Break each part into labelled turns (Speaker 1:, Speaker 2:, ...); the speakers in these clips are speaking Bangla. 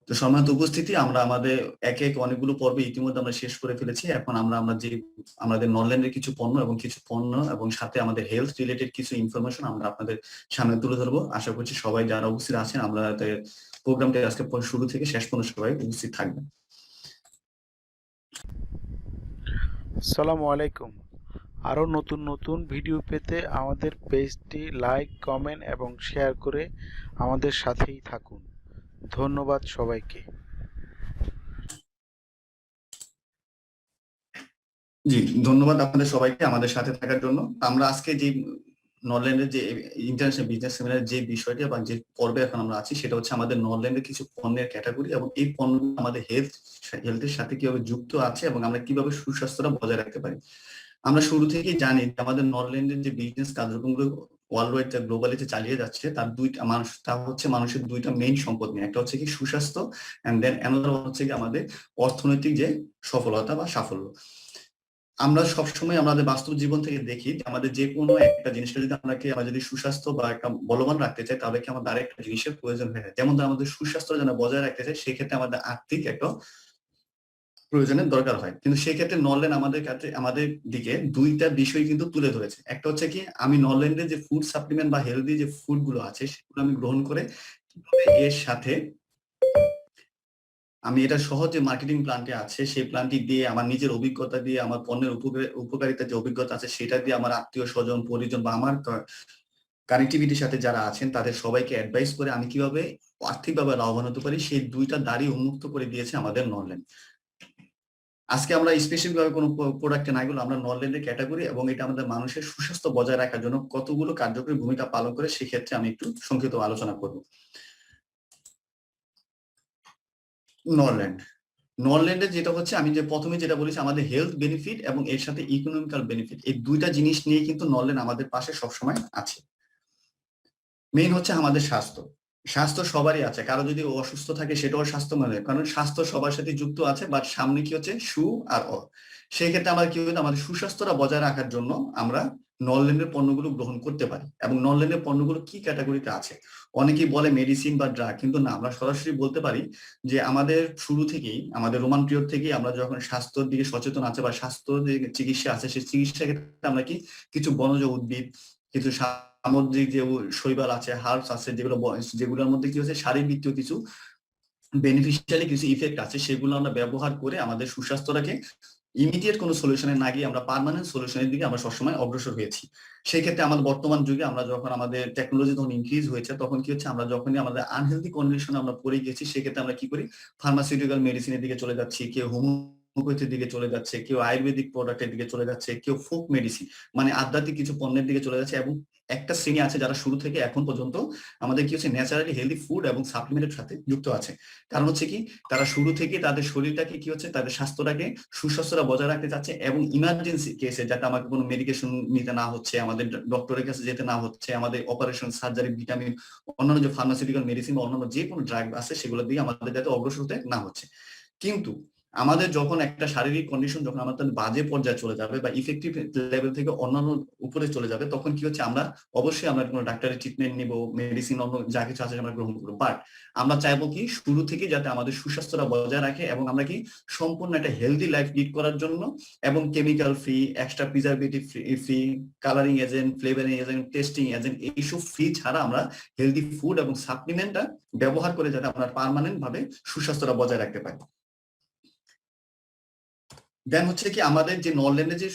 Speaker 1: তো সম্মানিত উপস্থিতি, আমরা আমাদের একে একে অনেকগুলো পর্ব ইতিমধ্যে আমরা শেষ করে ফেলেছি। এখন আমরা যে আমাদের নরল্যান্ডের কিছু পণ্য এবং সাথে আমাদের হেলথ রিলেটেড কিছু ইনফরমেশন আমরা আপনাদের সামনে তুলে ধরবো। আশা করছি সবাই যারা উপস্থিত আছেন আমাদের প্রোগ্রামটা আজকে শুরু থেকে শেষ পর্যন্ত সবাই উপস্থিত থাকবেন।
Speaker 2: আসসালামু আলাইকুম। আরও নতুন নতুন ভিডিও পেতে আমাদের পেজটি লাইক, কমেন্ট এবং শেয়ার করে আমাদের সাথেই থাকুন। ধন্যবাদ সবাইকে।
Speaker 1: জি, ধন্যবাদ আপনাদের সবাইকে আমাদের সাথে থাকার জন্য। আমরা আজকে যে নরল্যান্ডের যে ইন্টারন্যাশনাল বিজনেস সেমিনারের যে বিষয়টি বা যে পর্বে এখন আমরা আছি সেটা হচ্ছে আমাদের নরল্যান্ডের কিছু পণ্যের ক্যাটাগরি এবং এই পণ্য আমাদের হেলথের সাথে কিভাবে যুক্ত আছে এবং আমরা কিভাবে সুস্বাস্থ্যটা বজায় রাখতে পারি। আমরা শুরু থেকেই জানি যে আমাদের নরল্যান্ডের যে বিজনেস কার্যক্রমগুলো ওয়ার্ল্ড ওয়াইড যা গ্লোবালি চালিয়ে যাচ্ছে তার দুইটা মানুষ, তা হচ্ছে মানুষের দুইটা মেইন সম্পদ নিয়ে। একটা হচ্ছে কি সুস্বাস্থ্য, এন্ড দেন অ্যানাদার হচ্ছে কি আমাদের অর্থনৈতিক যে সফলতা বা সাফল্য। আমরা সবসময় আমাদের বাস্তব জীবন থেকে দেখি যে আমাদের যে কোনো একটা জিনিসটা যদি আমরা যদি সুস্বাস্থ্য বা একটা বলবান রাখতে চাই তাহলে কি আমাদের আরেকটা জিনিসের প্রয়োজন হয়ে যায়। যেমন ধর আমাদের সুস্বাস্থ্য যেন বজায় রাখতে চাই সেক্ষেত্রে আমাদের আর্থিক একটা প্রয়োজনের দরকার হয়। কিন্তু সেই ক্ষেত্রে নরল্যান্ড আমাদের কাছে আমাদের দিকে দুইটা বিষয় কিন্তু তুলে ধরেছে। একটা হচ্ছে কি আমি নরল্যান্ডের যে ফুড সাপ্লিমেন্ট বা হেলদি যে ফুড গুলো আছে সেগুলো আমি গ্রহণ করে কিভাবে এর সাথে আমি এটা সহজ যে মার্কেটিং প্ল্যানটি আছে সেই প্ল্যানটি দিয়ে আমার নিজের অভিজ্ঞতা দিয়ে আমার পণ্যের উপকারিতার যে অভিজ্ঞতা আছে সেটা দিয়ে আমার আত্মীয় স্বজন পরিজন বা আমার কানেক্টিভিটির সাথে যারা আছেন তাদের সবাইকে অ্যাডভাইস করে আমি কিভাবে আর্থিকভাবে লাভবান হতে পারি সেই দুইটা দ্বারই উন্মুক্ত করে দিয়েছে আমাদের নরল্যান্ড। আজকে আমরা স্পেসিফিক ভাবে কোনো প্রোডাক্টে না গেলে আমরা নরল্যান্ডের ক্যাটাগরি এবং এটা আমাদের মানুষের সুস্বাস্থ্য বজায় রাখার জন্য কতগুলো কার্যকরী ভূমিকা পালন করে সেক্ষেত্রে আমি একটু সংক্ষিপ্ত আলোচনা করব। নরল্যান্ড নরল্যান্ডে যেটা হচ্ছে আমি যে প্রথমে যেটা বলেছি আমাদের হেলথ বেনিফিট এবং এর সাথে ইকোনমিক্যাল বেনিফিট, এই দুইটা জিনিস নিয়ে কিন্তু নরল্যান্ড আমাদের পাশে সবসময় আছে। মেইন হচ্ছে আমাদের স্বাস্থ্য। স্বাস্থ্য সবারই আছে, কারো যদি অসুস্থ থাকে সেটাও স্বাস্থ্য মানে, কারণ স্বাস্থ্য সবার সাথে যুক্ত আছে, বাট সামনে কি হচ্ছে সু আর অ। সেই ক্ষেত্রে আমরা কি হচ্ছে আমাদের সুস্বাস্থ্যটা বজায় রাখার জন্য আমরা নরল্যান্ডের পণ্যগুলো গ্রহণ করতে পারি। এবং নরল্যান্ডের পণ্যগুলো কি ক্যাটাগরিতে আছে, অনেকেই বলে মেডিসিন বা ড্রাগ, কিন্তু না, আমরা সরাসরি বলতে পারি যে আমাদের শুরু থেকেই আমাদের রোমান পিরিয়ড থেকেই আমরা যখন স্বাস্থ্যের দিকে সচেতন আছে বা স্বাস্থ্য যে চিকিৎসা আছে সেই চিকিৎসা ক্ষেত্রে আমরা কি কিছু বনজ উদ্ভিদ, কিছু সামুদ্রিক যে শৈবাল আছে, হার্বস আছে, যেগুলোর মধ্যে কি হচ্ছে শারীরবৃত্তীয় কিছু বেনিফিশিয়ালি কিছু ইফেক্ট আছে, সেগুলো আমরা ব্যবহার করে আমাদের সুস্বাস্থ্যটাকে ইমিডিয়েট কোনো সলিউশনে না গিয়ে আমরা পার্মানেন্ট সলিউশনের দিকে আমরা সবসময় অগ্রসর হয়েছি। সেই ক্ষেত্রে আমাদের বর্তমান যুগে আমরা যখন আমাদের টেকনোলজি যখন ইনক্রিজ হয়েছে তখন কি হচ্ছে আমরা যখনই আমাদের আনহেলদি কন্ডিশনে আমরা পড়ে গেছি সেক্ষেত্রে আমরা কি করি, ফার্মাসিউটিক্যাল মেডিসিনের দিকে চলে যাচ্ছি, কেউ হোমিওপ্যাথির দিকে চলে যাচ্ছে, কেউ আয়ুর্বেদিক প্রোডাক্টের দিকে চলে যাচ্ছে, কেউ ফোক মেডিসিন মানে আধ্যাত্মিক কিছু পণ্যের দিকে চলে যাচ্ছে। এবং একটা শ্রেণী আছে যারা শুরু থেকে এখন পর্যন্ত আমাদের কি হচ্ছে ন্যাচারালি হেলদি ফুড এবং সাপ্লিমেন্টের সাথে যুক্ত আছে। কারণ হচ্ছে কি তারা শুরু থেকে তাদের শরীরটাকে কি হচ্ছে তাদের স্বাস্থ্যটাকে সুস্বাস্থ্যটা বজায় রাখতে চাচ্ছে এবং ইমার্জেন্সি কেসে যাতে আমাকে কোনো মেডিকেশন নিতে না হচ্ছে, আমাদের ডক্টরের কাছে যেতে না হচ্ছে, আমাদের অপারেশন সার্জারি ভিটামিন অন্যান্য যে ফার্মাসিউটিক্যাল মেডিসিন বা অন্যান্য যে কোনো ড্রাগ আছে সেগুলোর দিকে আমাদের যাতে অগ্রসর হতে না হচ্ছে। কিন্তু আমাদের যখন একটা শারীরিক কন্ডিশন যখন আমাদের বাজে পর্যায়ে চলে যাবে বা ইফেক্টিভ লেভেল থেকে অন্যান্য উপরে চলে যাবে তখন কি হচ্ছে আমরা অবশ্যই আমরা কোনো ডাক্তারের ট্রিটমেন্ট নিব, মেডিসিন অন্য যা কিছু আছে আমরা গ্রহণ করবো। বাট আমরা চাইবো কি শুরু থেকে যাতে আমাদের সুস্বাস্থ্যটা বজায় রাখে এবং আমরা কি সম্পূর্ণ একটা হেলদি লাইফ লিড করার জন্য এবং chemical free, extra preservative free, colouring agent, flavouring agent, testing agent এইসব ফ্রি ছাড়া আমরা হেলদি ফুড এবং সাপ্লিমেন্টটা ব্যবহার করে যাতে আমরা পার্মানেন্ট ভাবে সুস্বাস্থ্যটা বজায় রাখতে পারি। দেন হচ্ছে কি আমাদের যে নরল্যান্ডে যে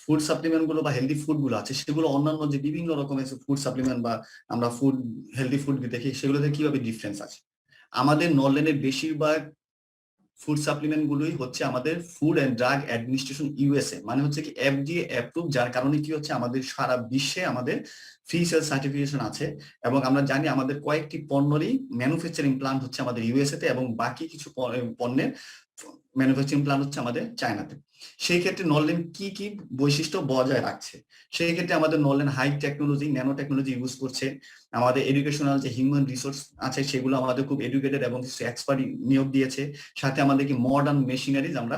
Speaker 1: ফুড সাপ্লিমেন্ট গুলো বা হেলদি ফুড গুলো আছে সেগুলো অন্যান্য যে বিভিন্ন রকমের ফুড সাপ্লিমেন্ট বা আমরা ফুড হেলদি ফুড দেখি সেগুলোতে কিভাবে ডিফারেন্স আছে। আমাদের নরল্যান্ডের বেশিরভাগ ফুড সাপ্লিমেন্ট গুলোই হচ্ছে আমাদের food and drug administration USA, মানে হচ্ছে কি এফডিএ অ্যাপ্রুভ, যার কারণে কি হচ্ছে আমাদের সারা বিশ্বে আমাদের ফ্রি সেল সার্টিফিকেশন আছে। এবং আমরা জানি আমাদের কয়েকটি পণ্যরই ম্যানুফ্যাকচারিং প্ল্যান্ট হচ্ছে আমাদের ইউএসএ তে এবং বাকি কিছু পণ্যের ম্যানুফ্যাকচারিং প্ল্যান্ট হচ্ছে আমাদের চায়নাতে। সেই ক্ষেত্রে নরল্যান্ড কি কি বৈশিষ্ট্য বজায় রাখছে, সেই ক্ষেত্রে আমাদের নরল্যান্ড high technology, nano technology use করছে। আমাদের এডুকেশনাল যে হিউম্যান রিসোর্স আছে সেগুলো আমাদের খুব এডুকেটেড এবং কিছু এক্সপার্ট নিয়োগ দিয়েছে। সাথে আমাদের কি মডার্ন মেশিনারিজ আমরা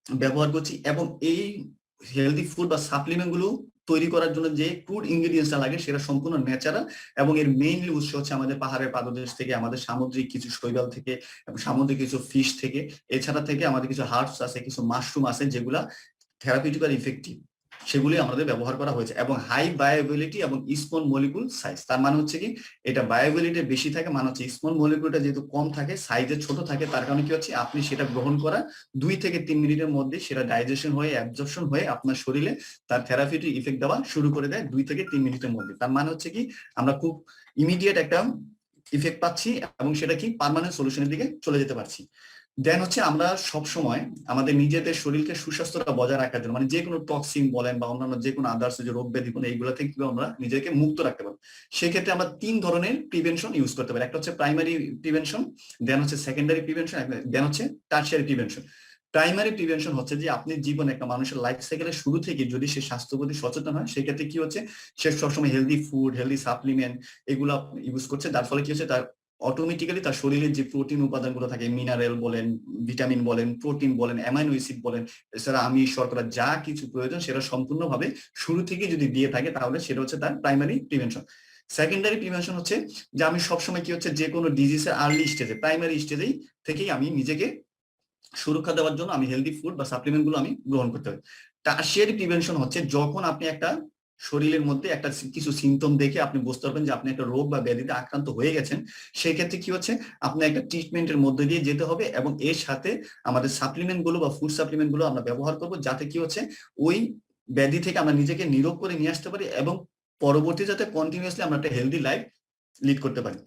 Speaker 1: ব্যবহার করছি এবং এই হেলদি ফুড বা সাপ্লিমেন্ট গুলো তৈরি করার জন্য যে ক্রুড ইনগ্রেডিয়েন্টসটা লাগে সেটা সম্পূর্ণ ন্যাচারাল, এবং এর মেইনলি উৎস হচ্ছে আমাদের পাহাড়ের পাদদেশ থেকে, আমাদের সামুদ্রিক কিছু শৈবাল থেকে, এবং সামুদ্রিক কিছু ফিশ থেকে, এছাড়া থেকে আমাদের কিছু হার্বস আছে, কিছু মাশরুম আছে যেগুলা থেরাপিউটিক্যাল ইফেক্টিভ, সেগুলি আমাদের ব্যবহার করা হয়েছে। এবং হাই বায়োঅ্যাবিলিটি এবং স্মল মলিকুল সাইজ, তার মানে হচ্ছে কি এটা বায়োঅ্যাবিলিটি বেশি থাকে, মানে হচ্ছে স্মল মলিকুলটা যেহেতু কম থাকে, সাইজে ছোট থাকে, তার কারণে কি হচ্ছে আপনি সেটা গ্রহণ করা 2 থেকে 3 মিনিটের মধ্যে সেটা ডাইজেশন হয়ে অ্যাবজর্পশন হয়ে আপনার শরীরে তার থেরাপিউটিক ইফেক্ট দেওয়া শুরু করে দেয় 2 থেকে 3 মিনিটের মধ্যে। তার মানে হচ্ছে কি আমরা খুব ইমিডিয়েট একটা ইফেক্ট পাচ্ছি এবং সেটা কি পার্মানেন্ট সলিউশনের দিকে চলে যেতে পারছি। দেন হচ্ছে আমরা সব সময় আমাদের নিজেদের শরীরকে সুস্বাস্থ্যটা বজায় রাখার জন্য, মানে যে কোনো টক্সিন বলেন বা অন্যান্য যে কোনো আদার্স যে রোগ ব্যাধি বলেন, এইগুলা থেকে আমরা নিজেকে মুক্ত রাখতে পারবো। সেক্ষেত্রে আমরা 3 ধরনের প্রিভেনশন ইউজ করতে পারি। একটা হচ্ছে প্রাইমারি প্রিভেনশন, দেন হচ্ছে সেকেন্ডারি প্রিভেনশন, দেন হচ্ছে টার্সিয়ারি প্রিভেনশন। প্রাইমারি প্রিভেনশন হচ্ছে যে আপনি জীবনে একটা মানুষের লাইফ সাইকেলের শুরু থেকে যদি সে স্বাস্থ্য প্রতি সচেতন হয়, সেক্ষেত্রে কি হচ্ছে সে সবসময় হেলদি ফুড, হেলদি সাপ্লিমেন্ট এগুলো ইউজ করছে, যার ফলে কি হচ্ছে তার অটোমেটিক্যালি তার শরীরের যে প্রোটিন উপাদানগুলো থাকে, মিনারেল বলেন, ভিটামিন বলেন, প্রোটিন বলেন, অ্যামাইনো অ্যাসিড বলেন, এছাড়া আমিষ, শর্করা যা কিছু প্রয়োজন সেটা সম্পূর্ণভাবে শুরু থেকে যদি দিয়ে থাকে তাহলে সেটা হচ্ছে তার প্রাইমারি প্রিভেনশন। সেকেন্ডারি প্রিভেনশন হচ্ছে যে আমি সবসময় কি হচ্ছে যে কোনো ডিজিজের আর্লি স্টেজে, প্রাইমারি স্টেজেই থেকেই আমি নিজেকে সুরক্ষা দেওয়ার জন্য আমি হেলদি ফুড বা সাপ্লিমেন্ট গুলো আমি গ্রহণ করতে হবে। টার্সিয়ারি প্রিভেনশন হচ্ছে যখন আপনি একটা শরীরের মধ্যে একটা কিছু সিমটম দেখে আপনি বুঝতে পারবেন যে আপনি একটা রোগ বা ব্যাধিতে আক্রান্ত হয়ে গেছেন, সেই ক্ষেত্রে কি হচ্ছে আপনার একটা ট্রিটমেন্টের মধ্যে দিয়ে যেতে হবে, এবং এর সাথে আমাদের সাপ্লিমেন্ট গুলো বা ফুড সাপ্লিমেন্ট গুলো আমরা ব্যবহার করব, যাতে কি হচ্ছে ওই ব্যাধি থেকে আমরা নিজেকে নিরোগ করে নিয়ে আসতে পারি, এবং পরবর্তী যাতে কন্টিনিউয়াসলি আমরা একটা হেলদি লাইফ লিড করতে পারি।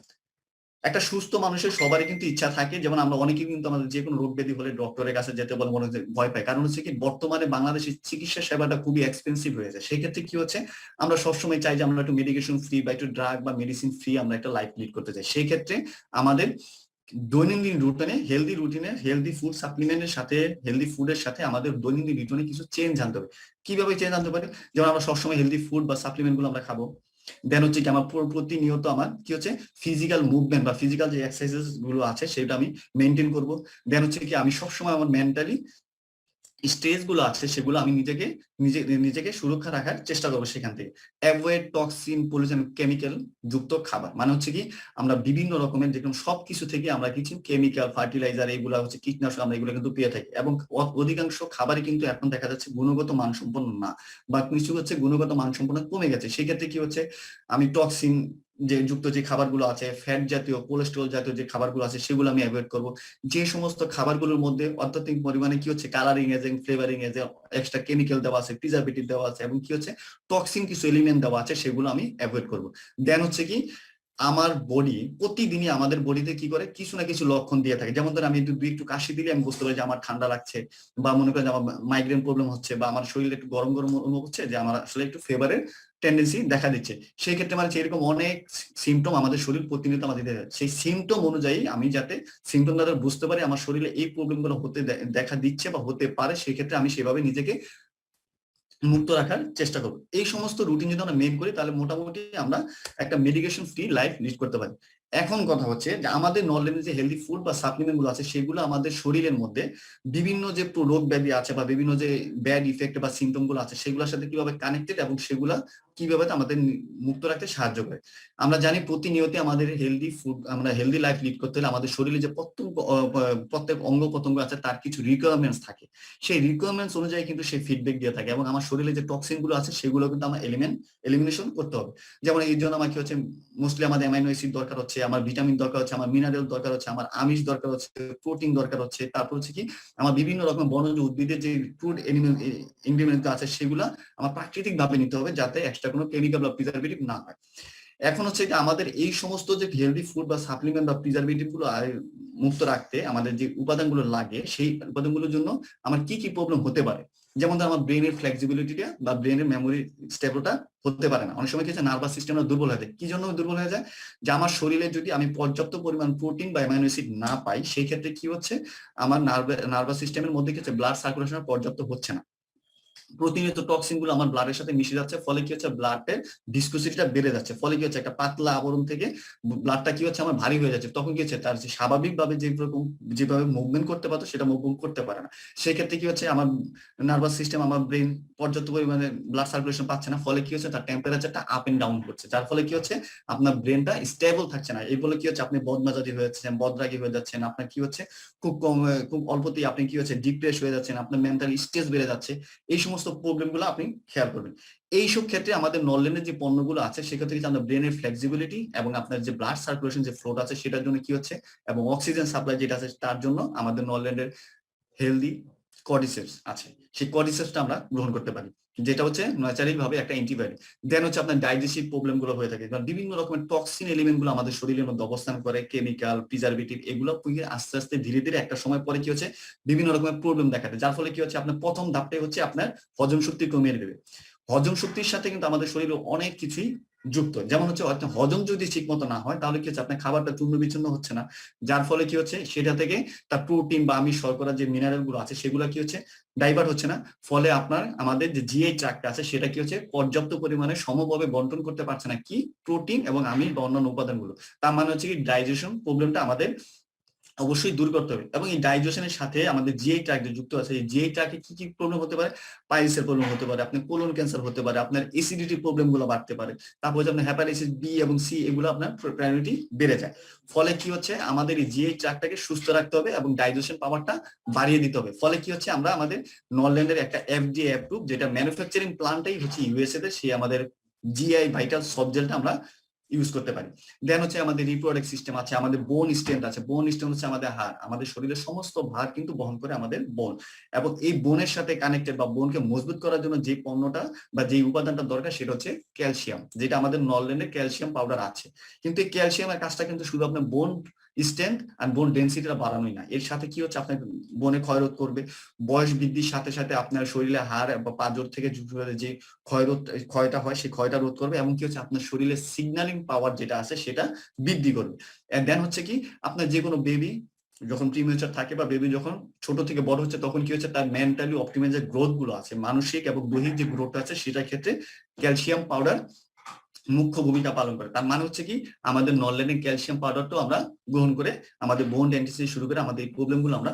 Speaker 1: একটা সুস্থ মানুষের সবারই কিন্তু ইচ্ছা থাকে, যেমন আমরা অনেকেই কিন্তু আমাদের যে কোনো রোগ ব্যাধি হলে ডক্টরের কাছে যেতে বলে মনে হচ্ছে ভয় পায়, কারণ হচ্ছে কি বর্তমানে বাংলাদেশের চিকিৎসা সেবাটা খুবই এক্সপেন্সিভ হয়ে যায়। সেই ক্ষেত্রে কি হচ্ছে আমরা সবসময় চাই যে আমরা একটু মেডিকেশন ফ্রি বা একটু ড্রাগ বা মেডিসিন ফ্রি আমরা একটা লাইফ লিড করতে চাই। সেই ক্ষেত্রে আমাদের দৈনন্দিন রুটিনে হেলদি ফুড সাপ্লিমেন্টের সাথে, হেলদি ফুডের সাথে আমাদের দৈনন্দিন রুটিনে কিছু চেঞ্জ আনতে হবে। কিভাবে চেঞ্জ আনতে পারি? যেমন আমরা সবসময় হেলদি ফুড বা সাপ্লিমেন্ট গুলো আমরা খাবো। দেন হচ্ছে কি আমার প্রতিনিয়ত আমার কি হচ্ছে ফিজিক্যাল মুভমেন্ট বা ফিজিক্যাল যে এক্সারসাইজেস গুলো আছে সেটা আমি মেনটেন করব। দেন হচ্ছে কি আমি সবসময় আমার মেন্টালি স্ট্রেস গুলো আছে সেগুলো আমি নিজেকে সুরক্ষা রাখার চেষ্টা করবো। সেখান থেকে অ্যাভয়েড টক্সিন, পলিউশন, কেমিক্যাল যুক্ত খাবার, মানে হচ্ছে কি আমরা বিভিন্ন রকমের যেরকম সবকিছু থেকে আমরা কিছু কেমিক্যাল, ফার্টিলাইজার, এগুলো হচ্ছে কীটনাশক, আমরা এগুলো কিন্তু পেয়ে থাকি, এবং অধিকাংশ খাবারই কিন্তু এখন দেখা যাচ্ছে গুণগত মানসম্পন্ন না, বা কিছু হচ্ছে গুণগত মানসম্পন্ন কমে গেছে। সেক্ষেত্রে কি হচ্ছে আমি টক্সিন যে যুক্ত যে খাবারগুলো আছে, ফ্যাট জাতীয়, কোলেস্ট্রল জাতীয় যে খাবারগুলো আছে সেগুলো আমি অ্যাভয়েড করব। যে সমস্ত খাবারগুলোর মধ্যে অত্যাধিক পরিমাণে কি হচ্ছে colouring agent, flavouring agent, extra chemical দেওয়া আছে, প্রিজারভেটিভ দেওয়া আছে, এবং কি হচ্ছে টক্সিন কিছু এলিমেন্ট দেওয়া আছে, সেগুলো আমি অ্যাভয়েড করব। দেন হচ্ছে কি আমার বডি প্রতিদিনই আমাদের বডিতে কি করে কিছু না কিছু লক্ষণ দিয়ে থাকে, যেমন ধর আমি একটু কাশি দিলে আমি বুঝতে পারি যে আমার ঠান্ডা লাগছে, বা মনে করেন যে আমার মাইগ্রেন প্রবলেম হচ্ছে, বা আমার শরীরে একটু গরম গরম অনুভব হচ্ছে, যে আমার আসলে একটু ফেভারের টেন্ডেন্সি দেখা দিচ্ছে। সেই ক্ষেত্রে মানে এরকম অনেক সিমটম আমাদের শরীর প্রতিনিয়ত আমাদের দিতে থাকে। সেই সিমটম অনুযায়ী আমি যাতে সিমটম দ্বারা বুঝতে পারি আমার শরীরে এই প্রবলেম গুলো হতে দেখা দিচ্ছে বা হতে পারে, সেক্ষেত্রে আমি সেভাবে নিজেকে মুক্ত রাখার চেষ্টা করবো। এই সমস্ত রুটিন যদি আমরা মেন করি তাহলে মোটামুটি আমরা একটা মেডিকেশন ফ্রি লাইফ লিড করতে পারি। এখন কথা হচ্ছে যে আমাদের নলেজে যে হেলদি ফুড বা সাপ্লিমেন্ট গুলো আছে সেগুলো আমাদের শরীরের মধ্যে বিভিন্ন যে রোগ ব্যাধি আছে বা বিভিন্ন যে ব্যাড ইফেক্ট বা সিমটম গুলো আছে সেগুলোর সাথে কিভাবে কানেক্টেড, এবং সেগুলা কিভাবে আমাদের মুক্ত রাখতে সাহায্য করে। আমরা জানি প্রতিনিয়ত আমাদের হেলদি ফুড, আমরা হেলদি লাইফ লিড করতে হলে আমাদের শরীরে যে প্রত্যেক অঙ্গ প্রত্যঙ্গ আছে তার কিছু রিকোয়ারমেন্টস থাকে, সেই রিকোয়ারমেন্টস অনুযায়ী কিন্তু সেই ফিডব্যাক দিয়ে থাকে, এবং আমার শরীরে যে টক্সিন গুলো আছে সেগুলো কিন্তু আমার এলিমিনেশন করতে হবে। যেমন এই জন্য আমার কি হচ্ছে মোস্টলি আমাদের অ্যামাইনো অ্যাসিড দরকার হচ্ছে, আমার ভিটামিন দরকার হচ্ছে, আমার মিনারেল দরকার হচ্ছে, আমার আমিষ দরকার হচ্ছে, প্রোটিন দরকার হচ্ছে, তারপর হচ্ছে কি আমার বিভিন্ন রকম বনজ উদ্ভিদের যে ফুড ইনগ্রেডিয়েন্ট আছে সেগুলা আমার প্রাকৃতিক ভাবে নিতে হবে, যাতে এক্সট্রা কোনো কেমিক্যাল বা প্রিজারভেটিভ না হয়। এখন হচ্ছে যে আমাদের এই সমস্ত যে হেলদি ফুড বা সাপ্লিমেন্ট বা প্রিজারভেটিভ গুলো মুক্ত রাখতে আমাদের যে উপাদানগুলো লাগে সেই উপাদানগুলোর জন্য আমার কি কি প্রবলেম হতে পারে, যেমন আমার ব্রেনের ফ্লেক্সিবিলিটিটা বা ব্রেনের মেমোরি স্টেবলটা হতে পারে না। অনেক সময় কি হচ্ছে নার্ভাস সিস্টেমটা দুর্বল হয়ে যায়। কি জন্য দুর্বল হয়ে যায়? যে আমার শরীরে যদি আমি পর্যাপ্ত পরিমাণ প্রোটিন বা অ্যামাইনো অ্যাসিড না পাই, সেই ক্ষেত্রে কি হচ্ছে আমার নার্ভাস সিস্টেমের মধ্যে কি হচ্ছে ব্লাড সার্কুলেশন পর্যাপ্ত হচ্ছে না। প্রতিনিয়ত টক্সিন গুলো আমার ব্লাডের সাথে মিশে যাচ্ছে, ফলে কি হচ্ছে ব্লাডের ভিসকোসিটিটা বেড়ে যাচ্ছে, ফলে কি হচ্ছে একটা পাতলা আবরণ থেকে ব্লাডটা কি হচ্ছে আমার ভারী হয়ে যাচ্ছে, তখন কি হচ্ছে তার যে স্বাভাবিকভাবে যেভাবে মুভমেন্ট করতে পারতো সেটা মুভমেন্ট করতে পারে না। সেক্ষেত্রে কি হচ্ছে আমার নার্ভাস সিস্টেম, আমার ব্রেন পর্যাপ্ত পরিমাণে ব্লাড সার্কুলেশন পাচ্ছে না, ফলে কি হচ্ছে তার টেম্পারেচারটা আপ এন্ড ডাউন করছে, যার ফলে কি হচ্ছে আপনার ব্রেনটা স্টেবল থাকছে না। এই বলে কি হচ্ছে আপনি বদমেজাজি হয়ে যাচ্ছেন, বদরাগী হয়ে যাচ্ছেন, আপনার কি হচ্ছে খুব কম, খুব অল্পতেই আপনি কি হচ্ছে ডিপ্রেস হয়ে যাচ্ছেন, আপনার মেন্টাল স্ট্রেস বেড়ে যাচ্ছে। এই সমস্ত প্রবলেমগুলো আপনি খেয়াল করবেন। এইসব ক্ষেত্রে আমাদের নলেনের যে পণ্যগুলো আছে সেক্ষেত্রে কিন্তু আমরা ব্রেনের ফ্লেক্সিবিলিটি এবং আপনার যে ব্লাড সার্কুলেশন যে ফ্লোটা আছে সেটার জন্য কি হচ্ছে, এবং অক্সিজেন সাপ্লাই যেটা আছে তার জন্য আমাদের নলেনের হেলদি কর্ডিসেপস আছে, সেই কর্ডিসেপসটা আমরা গ্রহণ করতে পারি, যেটা হচ্ছে ন্যাচারালি ভাবে একটা অ্যান্টিবায়োটিক। দেন হচ্ছে আপনার ডাইজেস্টিভ প্রবলেম গুলো হয়ে থাকে, কারণ বিভিন্ন রকমের টক্সিন এলিমেন্ট গুলো আমাদের শরীরের মধ্যে অবস্থান করে, কেমিক্যাল, প্রিজারভেটিভ, এগুলো আস্তে আস্তে ধীরে ধীরে একটা সময় পরে কি হচ্ছে বিভিন্ন রকমের প্রবলেম দেখাতে, যার ফলে কি হচ্ছে আপনার প্রথম ধাপটাই হচ্ছে আপনার হজম শক্তি কমিয়ে দেবে। হজম শক্তির সাথে কিন্তু আমাদের শরীরে অনেক কিছুই যুক্ত, যেমন হচ্ছে হজম যদি ঠিক মতো না হয় তাহলে কি হচ্ছে আপনার খাবারটা চূর্ণ বিচূর্ণ হচ্ছে না, যার ফলে কি হচ্ছে সেটা থেকে তার প্রোটিন বা আমিষ শর্করা যে মিনারেল গুলো আছে সেগুলো কি হচ্ছে ডাইভার্ট হচ্ছে না, ফলে আপনার আমাদের যে জিআই ট্র্যাক্ট আছে সেটা কি হচ্ছে পর্যাপ্ত পরিমাণে সমভাবে বন্টন করতে পারছে না কি প্রোটিন এবং আমিষ বা অন্যান্য উপাদানগুলো। তার মানে হচ্ছে কি ডাইজেশন প্রবলেমটা আমাদের অবশ্যই দূর করতে হবে। এবং এই ডাইজেশনের সাথে আমাদের জিআই ট্র্যাক্ট যে যুক্ত আছে, এই জিআই ট্র্যাক্টে কি কি প্রবলেম হতে পারে, পাইলসের প্রবলেম হতে পারে, আপনার কোলন ক্যান্সার হতে পারে, আপনার এসিডিটি প্রবলেম গুলো বাড়তে পারে, তারপর হচ্ছে আপনার হেপাটাইটিস বি এবং সি এগুলো আপনার প্রায়োরিটি বেড়ে যায়। ফলে কি হচ্ছে আমাদের এই জিআই ট্র্যাক্টটাকে সুস্থ রাখতে হবে এবং ডাইজেশন পাওয়ারটা বাড়িয়ে দিতে হবে। ফলে কি হচ্ছে আমরা আমাদের নরল্যান্ডের একটা এফডিএ অ্যাপ্রুভ, যেটা ম্যানুফ্যাকচারিং প্ল্যান্টটাই হচ্ছে ইউএসএ তে, সেই আমাদের জিআই ভাইটাল সফট জেলটা আমরা ইউজ করতে পারি। দেন হচ্ছে আমাদের রিপ্রোডাক্ট সিস্টেম আছে, আমাদের বোন স্ট্রেন্থ আছে। বোন স্ট্রেন্থ হচ্ছে আমাদের হাড়, আমাদের শরীরের সমস্ত ভার কিন্তু বহন করে আমাদের বোন, এবং এই বোনের সাথে কানেক্টেড বা বোনকে মজবুত করার জন্য যে পণ্যটা বা যে উপাদানটা দরকার সেটা হচ্ছে ক্যালসিয়াম, যেটা আমাদের নরল্যান্ডে ক্যালসিয়াম পাউডার আছে। কিন্তু এই ক্যালসিয়ামের কাজটা কিন্তু শুধু আপনার বোন স্ট্রেন্থ আর বোন ডেন্সিটিটা বাড়ানোই না, এর সাথে কি হচ্ছে আপনার বোনে ক্ষয়রোধ করবে। বয়স বৃদ্ধির সাথে সাথে আপনার শরীরে হাড় বা পাঁজর থেকে যে ক্ষয়টা হয় সেই ক্ষয়টা রোধ করবে, এবং কি হচ্ছে আপনার শরীরে সিগন্যালিং পাওয়ার যেটা আছে সেটা বৃদ্ধি করবে। দেন হচ্ছে কি আপনার যে কোনো বেবি যখন প্রিমেচার থাকে বা বেবি যখন ছোট থেকে বড় হচ্ছে তখন কি হচ্ছে তার মেন্টালি অপটিমাল যে গ্রোথ গুলো আছে, মানসিক এবং দৈহিক যে গ্রোথ আছে সেটার ক্ষেত্রে ক্যালসিয়াম পাউডার মুখ্য ভূমিকা পালন করে। তার মানে হচ্ছে কি আমাদের নরল্যান্ডের ক্যালসিয়াম পাউডারটাও আমরা গ্রহণ করে আমাদের বোন ডেন্টিস্ট্রি শুরু করে আমাদের এই প্রবলেম গুলো আমরা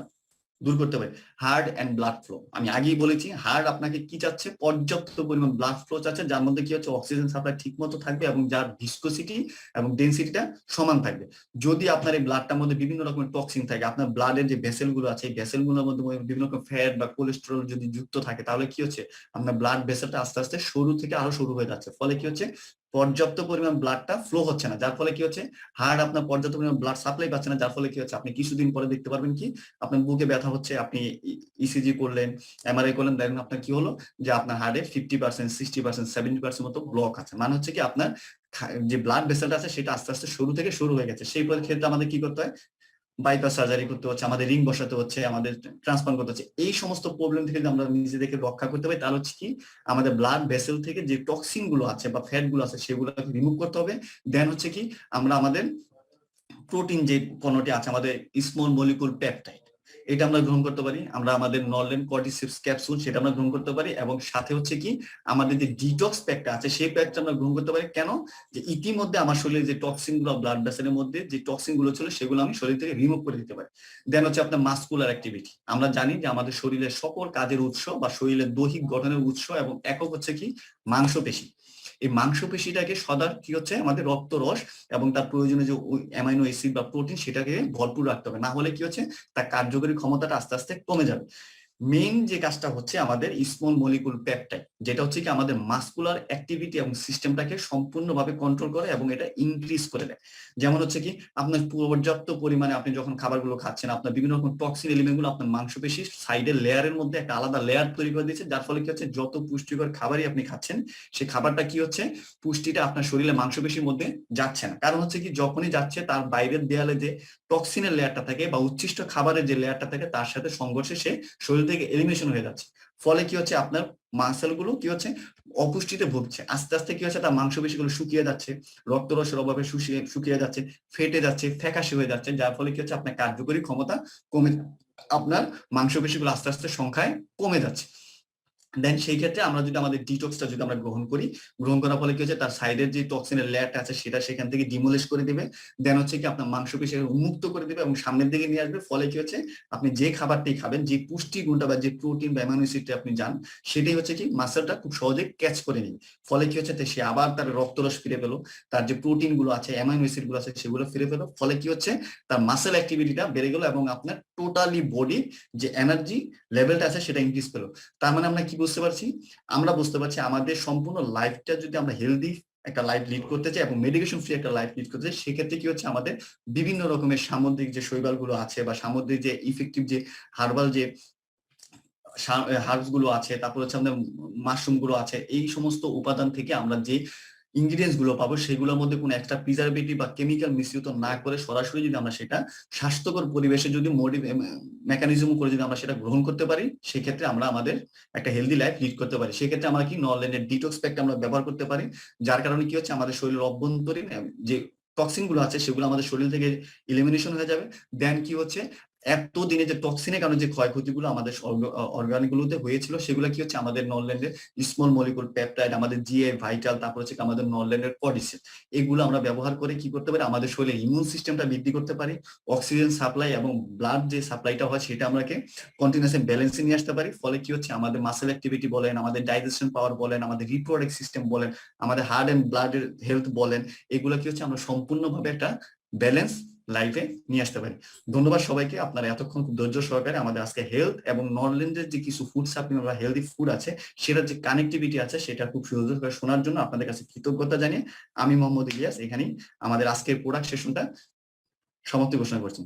Speaker 1: দূর করতে পারে। হার্ট এন্ড ব্লাড ফ্লো, আমি আগেই বলেছি হার্ট আপনাকে কি চাচ্ছে, পর্যাপ্ত পরিমাণ ব্লাড ফ্লো চাচ্ছে, যার মধ্যে কি হচ্ছে অক্সিজেন সাপ্লাই ঠিক মতো থাকবে এবং যার ভিসকোসিটি এবং ডেন্সিটিটা সমান থাকবে। যদি আপনার এই ব্লাডটার মধ্যে বিভিন্ন রকমের টক্সিন থাকে, আপনার ব্লাডের যে ভেসেল গুলো আছে এই ভেসেল গুলোর মধ্যে বিভিন্ন রকম ফ্যাট বা কোলেস্টেরল যদি যুক্ত থাকে তাহলে কি হচ্ছে আপনার ব্লাড ভেসেলটা আস্তে আস্তে সরু থেকে আরো সরু হয়ে যাচ্ছে, ফলে কি হচ্ছে পর্যাপ্ত পরিমাণ ব্লাডটা ফ্লো হচ্ছে না, যার ফলে কি হচ্ছে হার্ট আপনার পর্যাপ্ত পরিমাণ ব্লাড সাপ্লাই পাচ্ছে না, যার ফলে কি হচ্ছে আপনি কিছুদিন পরে দেখতে পারবেন কি আপনার বুকে ব্যথা হচ্ছে, আপনি ইসিজি করলেন, এমআরআই করলেন, দেখেন আপনার কি হলো যে আপনার হার্টে 50%, 60%, 70% মতো ব্লক আছে। মানে হচ্ছে কি আপনার যে ব্লাড ভেসেলটা আছে সেটা আস্তে আস্তে শুরু থেকে শুরু হয়ে গেছে। সেই ক্ষেত্রে আমাদের কি করতে হয়, বাইপাস সার্জারি করতে হচ্ছে, আমাদের রিং বসাতে হচ্ছে, আমাদের ট্রান্সপ্লান্ট করতে হচ্ছে। এই সমস্ত প্রবলেম থেকে যদি আমরা নিজেদেরকে রক্ষা করতে পারি তাহলে হচ্ছে কি আমাদের ব্লাড ভেসেল থেকে যে টক্সিন গুলো আছে বা ফ্যাট গুলো আছে সেগুলোকে রিমুভ করতে হবে। দেন হচ্ছে কি আমরা আমাদের প্রোটিন যে পণ্যটি আছে আমাদের স্মল মলিকুল পেপটাইড, এটা আমরা গ্রহণ করতে পারি। আমরা আমাদের নরল্যান্ড কর্টিসেপস ক্যাপসুল সেটা আমরা গ্রহণ করতে পারি, এবং সাথে হচ্ছে কি আমাদের যে ডিটক্স প্যাকটা আছে সেই প্যাকটা আমরা গ্রহণ করতে পারি। কেন, যে ইতিমধ্যে আমার শরীরে যে টক্সিন গুলো ব্লাড ভেসেলের মধ্যে যে টক্সিন গুলো ছিল সেগুলো আমি শরীর থেকে রিমুভ করে দিতে পারি। দেন হচ্ছে আপনার মাসকুলার অ্যাক্টিভিটি, আমরা জানি যে আমাদের শরীরের সকল কাজের উৎস বা শরীরের দৈহিক গঠনের উৎস এবং একক হচ্ছে কি মাংসপেশি। এই মাংসপেশিটাকে সদা কি হচ্ছে আমাদের রক্ত রস এবং তার প্রয়োজনীয় যে অ্যামাইনো অ্যাসিড বা প্রোটিন সেটাকে ভরপুর রাখতে হবে, না হলে কি হচ্ছে তার কার্যকরী ক্ষমতাটা আস্তে আস্তে কমে যাবে। মেইন যে কাজটা হচ্ছে আমাদের স্মল মলিকুল পেপটাইড, যেটা হচ্ছে কি আমাদের মাসকুলার অ্যাক্টিভিটি এবং সিস্টেমটাকে সম্পূর্ণভাবে কন্ট্রোল করে এবং এটা ইনক্রিজ করে দেয়। যেমন হচ্ছে কি আপনার পর্যাপ্ত পরিমাণে আপনি যখন খাবারগুলো খাচ্ছেন আপনার বিভিন্ন রকম টক্সিন এলিমেন্ট গুলো আপনার মাংসপেশির সাইডের লেয়ারের মধ্যে একটা আলাদা লেয়ার তৈরি করে দিচ্ছে, যার ফলে কি হচ্ছে যত পুষ্টিকর খাবারই আপনি খাচ্ছেন সেই খাবারটা কি হচ্ছে পুষ্টিটা আপনার শরীরে মাংসপেশির মধ্যে যাচ্ছে না। কারণ হচ্ছে কি যখনই যাচ্ছে তার বাইরের দেয়ালে যে টক্সিনের লেয়ারটা থাকে বা উচ্ছিষ্ট খাবারের যে লেয়ারটা থাকে তার সাথে সংঘর্ষে সে শরীর থেকে এলিমিনেশন হয়ে যাচ্ছে। ফলে কি হচ্ছে আপনার মাসেল গুলো কি হচ্ছে অপুষ্টিতে ভুগছে, আস্তে আস্তে কি হচ্ছে তার মাংসপেশিগুলো শুকিয়ে যাচ্ছে, রক্তরসের অভাবে শুকিয়ে যাচ্ছে, ফেটে যাচ্ছে, ফ্যাকাশে হয়ে যাচ্ছে, যার ফলে কি হচ্ছে আপনার কার্যকরী ক্ষমতা কমে, আপনার মাংসপেশিগুলো আস্তে আস্তে সংখ্যায় কমে যাচ্ছে। দেন সেই ক্ষেত্রে আমরা যদি আমাদের ডিটক্সটা যদি আমরা গ্রহণ করার ফলে কি হচ্ছে তার সাইডের যে টক্সিনের লেয়ারটা আছে সেটা সেখান থেকে ডিমোলিশ করে দিবে। দেন হচ্ছে কি আপনার মাংসপেশি উন্মুক্ত করে দিবে এবং সামনের দিকে নিয়ে আসবে। ফলে কি হচ্ছে আপনি যে খাবারটি খাবেন, যে পুষ্টি গুণটা বা যে প্রোটিন বা অ্যামাইনো অ্যাসিডটা আপনি যান, সেটাই হচ্ছে কি মাসেলটা খুব সহজে ক্যাচ করে নিবে। ফলে কি হচ্ছে সে আবার তার রক্তরস ফিরে পেলো, তার যে প্রোটিন গুলো আছে, অ্যামাইনো অ্যাসিড গুলো আছে সেগুলো ফিরে পেলো। ফলে কি হচ্ছে তার মাসেল অ্যাক্টিভিটিটা বেড়ে গেল এবং আপনার টোটালি বডি যে এনার্জি লেভেলটা আছে সেটা ইনক্রিজ পেলো। তার মানে আমরা কি বুঝতে পারছি? আমরা বুঝতে পারছি আমাদের সম্পূর্ণ লাইফটা যদি আমরা হেলদি একটা লাইফ লিড করতে চাই এবং মেডিকেশন ফ্রি একটা লাইফ লিড করতে চাই, সেক্ষেত্রে কি হচ্ছে আমাদের বিভিন্ন রকমের সামুদ্রিক যে শৈবালগুলো আছে বা সামুদ্রিক যে ইফেক্টিভ যে হার্বাল যে হার্বস গুলো আছে, তারপর হচ্ছে আমাদের মাশরুম গুলো আছে, এই সমস্ত উপাদান থেকে আমরা যে ইনগ্রিডিয়েন্টস গুলো পাবো সেগুলোর মধ্যে কোনো একটা প্রিজারভেটিভ বা কেমিক্যাল মিশ্রিত না করে সরাসরি যদি আমরা সেটা স্বাস্থ্যকর পরিবেশে যদি মেকানিজম করে যদি আমরা সেটা গ্রহণ করতে পারি, সেক্ষেত্রে আমরা আমাদের একটা হেলদি লাইফ লিড করতে পারি। সেক্ষেত্রে আমরা কি নরল্যান্ডের ডিটক্স প্যাকটা আমরা ব্যবহার করতে পারি, যার কারণে কি হচ্ছে আমাদের শরীরের অভ্যন্তরীণ যে টক্সিন গুলো আছে সেগুলো আমাদের শরীর থেকে ইলিমিনেশন হয়ে যাবে। দেন কি হচ্ছে এতদিনে যে টক্সিনের কারণে যে ক্ষয়ক্ষতিগুলো আমাদের অর্গানগুলোতে হয়েছিল সেগুলো কি হচ্ছে আমাদের নরল্যান্ডের স্মল মলিকুল পেপটাইড, আমাদের জিএ ভাইটাল, তারপর হচ্ছে আমাদের নরল্যান্ডের কর্টিসল, এগুলো আমরা ব্যবহার করে কি করতে পারি আমাদের শরীরের ইমিউন সিস্টেমটা বৃদ্ধি করতে পারি। অক্সিজেন সাপ্লাই এবং ব্লাড যে সাপ্লাইটা হয় সেটা আমরাকে কন্টিনিউয়াসলি ব্যালেন্সে নিয়ে আসতে পারি। ফলে কি হচ্ছে আমাদের মাসেল অ্যাক্টিভিটি বলেন, আমাদের ডাইজেশন পাওয়ার বলেন, আমাদের রিপ্রোডাক্ট সিস্টেম বলেন, আমাদের হার্ট এন্ড ব্লাডের হেলথ বলেন, এগুলো কি হচ্ছে আমরা সম্পূর্ণভাবে একটা ব্যালেন্স লাইফে নিয়ে আসতে পারি। ধন্যবাদ সবাইকে, আপনারা এতক্ষণ খুব ধৈর্য সহকারে আমাদের আজকে হেলথ এবং নরল্যান্ডের যে কিছু ফুড সাপ্লিমেন্ট বা হেলদি ফুড আছে সেটার যে কানেক্টিভিটি আছে সেটা খুব সুন্দর করে শোনার জন্য আপনাদের কাছে কৃতজ্ঞতা জানিয়ে আমি মোহাম্মদ ইলিয়াস এখানেই আমাদের আজকের প্রোডাক্ট সেশনটা সমাপ্তি ঘোষণা করছি।